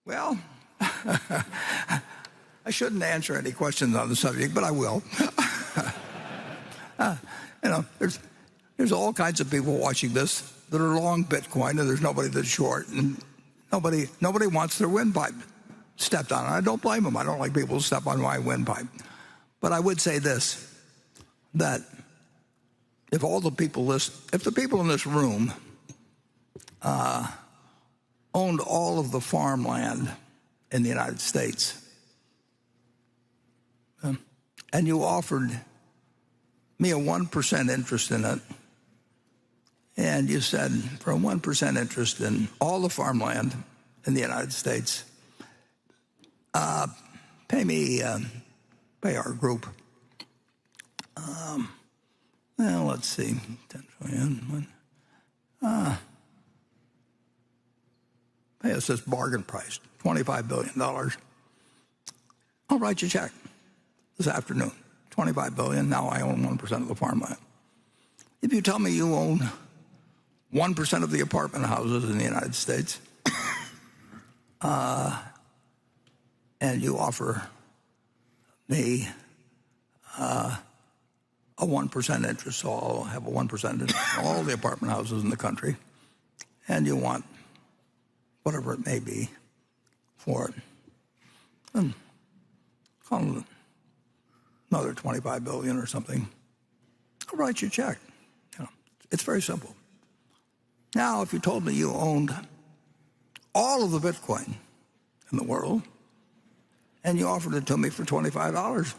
Well, I shouldn't answer any questions on the subject, but I will. There's all kinds of people watching this that are long Bitcoin, and there's nobody that's short, and nobody wants their windpipe stepped on. I don't blame them. I don't like people who step on my windpipe. But I would say this, that if the people in this room owned all of the farmland in the United States, and you offered me a 1% interest in it, and you said, for a 1% interest in all the farmland in the United States, pay our group, well, let's see, 10 trillion, pay us this bargain price, $25 billion. I'll write you a check this afternoon, $25 billion, now I own 1% of the farmland. If you tell me you own 1% of the apartment houses in the United States, and you offer me a 1% interest, so I'll have a 1% interest in all the apartment houses in the country, and you want whatever it may be for it, then call it another $25 billion or something. I'll write you a check. It's very simple. Now, if you told me you owned all of the Bitcoin in the world, and you offered it to me for $25,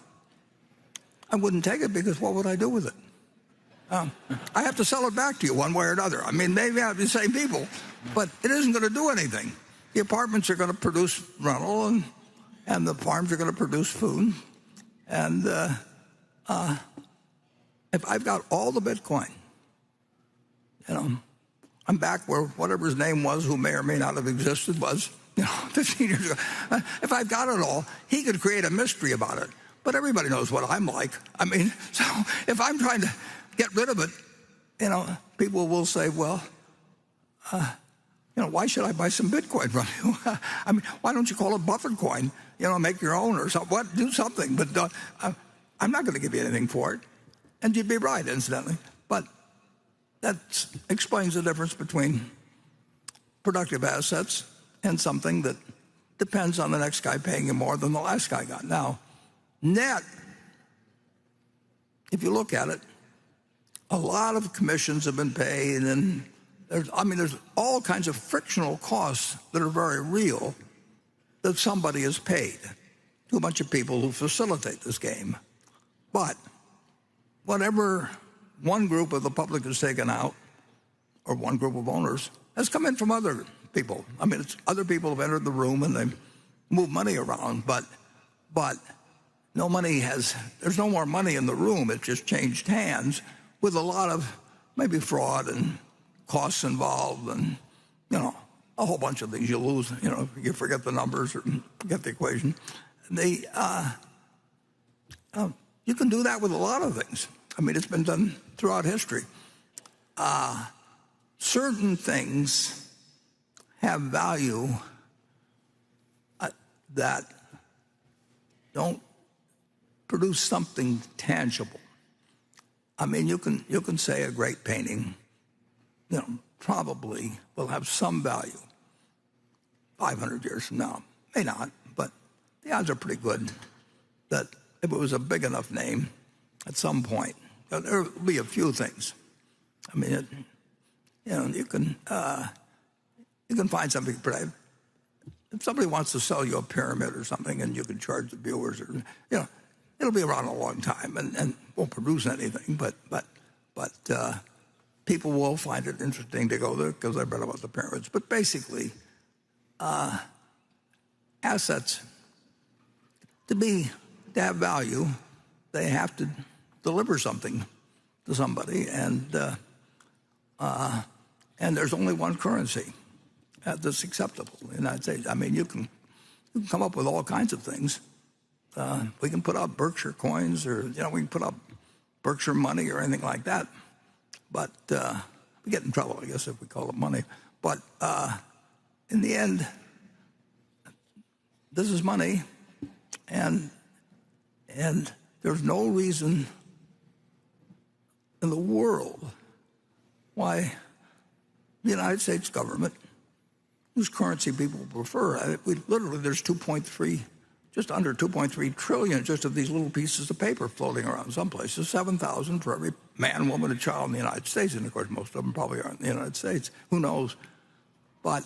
I wouldn't take it, because what would I do with it? I have to sell it back to you one way or another. I mean, maybe I'll be the same people, but it isn't going to do anything. The apartments are going to produce rental, and the farms are going to produce food. And if I've got all the Bitcoin, I'm back where whatever his name was, who may or may not have existed, was 15 years ago. If I've got it all, he could create a mystery about it. But everybody knows what I'm like. I mean, so if I'm trying to get rid of it, people will say, well, why should I buy some Bitcoin from you? I mean, why don't you call it Buffett coin? Make your own or something. Do something. But I'm not going to give you anything for it. And you'd be right, incidentally. But that explains the difference between productive assets and something that depends on the next guy paying you more than the last guy got. Now, net, if you look at it, a lot of commissions have been paid, and there's all kinds of frictional costs that are very real that somebody has paid to a bunch of people who facilitate this game. But whatever one group of the public has taken out, or one group of owners, has come in from other people. I mean, other people have entered the room and they move money around, but there's no more money in the room. It just changed hands with a lot of maybe fraud and costs involved, and a whole bunch of things you lose. You forget the numbers or forget the equation. You can do that with a lot of things. I mean, it's been done throughout history. Certain things have value that don't produce something tangible. I mean, you can say a great painting, probably will have some value 500 years from now. May not, but the odds are pretty good that if it was a big enough name at some point, there will be a few things. I mean, you can find something. If somebody wants to sell you a pyramid or something, and you can charge the viewers, or it'll be around a long time and won't produce anything. But people will find it interesting to go there because they've read about the pyramids. But basically, assets to have value, they have to deliver something to somebody, and there's only one currency that's acceptable in the United States. I mean, you can come up with all kinds of things. We can put up Berkshire coins, or we can put up Berkshire money or anything like that. But we get in trouble, I guess, if we call it money. But in the end, this is money, and there's no reason in the world why the United States government, whose currency people prefer, there's 2.3, just under 2.3 trillion just of these little pieces of paper floating around some places, 7,000 for every man, woman, and child in the United States. And of course, most of them probably aren't in the United States. Who knows? But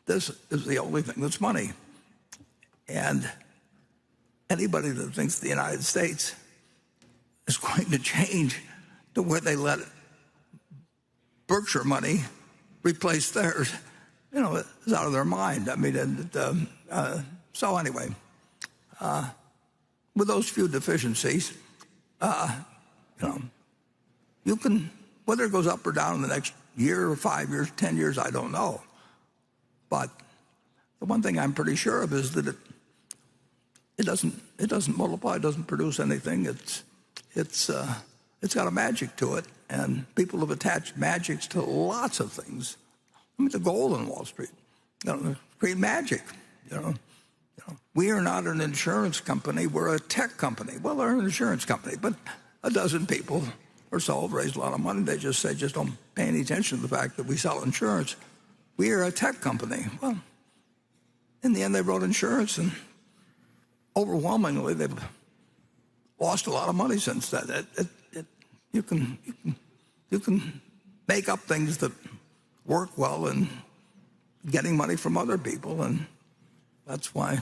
this is the only thing that's money. And anybody that thinks the United States is going to change to where they let Berkshire money replace theirs, is out of their mind. I mean, so anyway, with those few deficiencies, you can, whether it goes up or down in the next year or 5 years, 10 years, I don't know. But the one thing I'm pretty sure of is that it doesn't multiply, it doesn't produce anything. It's got a magic to it, and people have attached magics to lots of things. I mean, the gold on Wall Street, create magic. We are not an insurance company; we're a tech company. Well, they're an insurance company, but a dozen people or so have raised a lot of money. They just say, just don't pay any attention to the fact that we sell insurance. We are a tech company. Well, in the end, they wrote insurance, and overwhelmingly, they've lost a lot of money since then. You can make up things that work well in getting money from other people, and that's why